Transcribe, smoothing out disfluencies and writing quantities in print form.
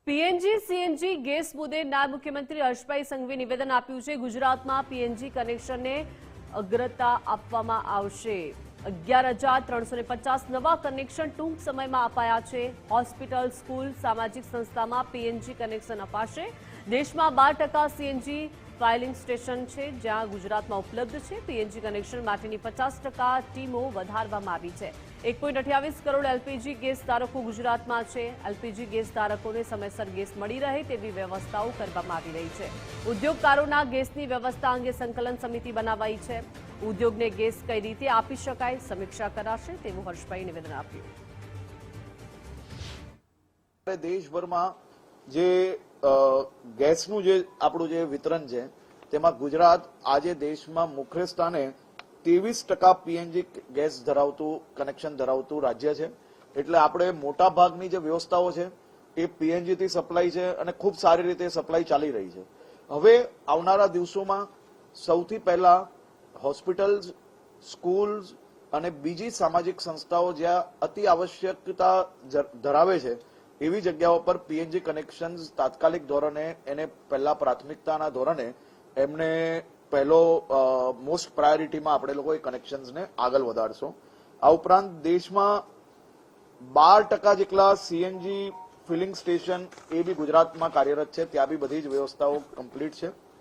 PNG CNG gas મુદ્દે નાયબ મુખ્યમંત્રી હર્ષભાઈ સંઘવીએ નિવેદન આપ્યું છે। ગુજરાતમાં પીએનજી કનેક્શનને અગ્રતા આપવામાં આવશે। 11,350 નવા કનેક્શન ટૂંક સમયમાં અપાયા છે। હોસ્પિટલ, સ્કૂલ, સામાજિક સંસ્થામાં પીએનજી કનેક્શન અપાશે। દેશમાં 12% સીએનજી ફાઇલિંગ સ્ટેશન છે, જ્યાં ગુજરાતમાં ઉપલબ્ધ છે। પીએનજી કનેક્શન માટેની 50% ટીમો વધારવામાં આવી છે। 1.28 કરોડ એલપીજી ગેસ ધારકો ગુજરાતમાં છે। એલપીજી ગેસ ધારકોને સમયસર ગેસ મળી રહે તેવી વ્યવસ્થાઓ કરવામાં આવી રહી છે। ઉદ્યોગકારોના ગેસની વ્યવસ્થા અંગે સંકલન સમિતિ બનાવાઈ છે। ઉદ્યોગને ગેસ કઈ રીતે આપી શકાય, સમીક્ષા કરાશે તેવું હર્ષભાઈએ નિવેદન આપ્યું। દેશભરમાં જે ગેસનું જે આપણું જે વિતરણ છે તેમાં ગુજરાત આજે દેશમાં મુખ્ય સ્થાને 23% પીએનજી ગેસ ધરાવતું કનેક્શન ધરાવતું રાજ્ય છે। એટલે આપણે મોટા ભાગની જે વ્યવસ્થાઓ છે એ પીએનજી થી સપ્લાય છે અને ખૂબ સારી રીતે સપ્લાય ચાલી રહી છે। હવે આવનારા દિવસોમાં સૌથી પહેલા હોસ્પિટલ્સ, સ્કૂલ્સ અને બીજી સામાજિક સંસ્થાઓ જ્યાં અતિ આવશ્યકતા ધરાવે છે એવી જગ્યાઓ પર પીએનજી કનેક્શન્સ તાત્કાલિક ધોરણે એને પહેલા પ્રાથમિકતાના ધોરણે એમને પહેલો મોસ્ટ પ્રાયોરિટીમાં આપણે લોકો એ કનેક્શન્સને આગળ વધારશું। આ ઉપરાંત દેશમાં 12% જેટલા સીએનજી ફિલિંગ સ્ટેશન એ બી ગુજરાતમાં કાર્યરત છે। ત્યાં બી બધી જ વ્યવસ્થાઓ કમ્પ્લીટ છે।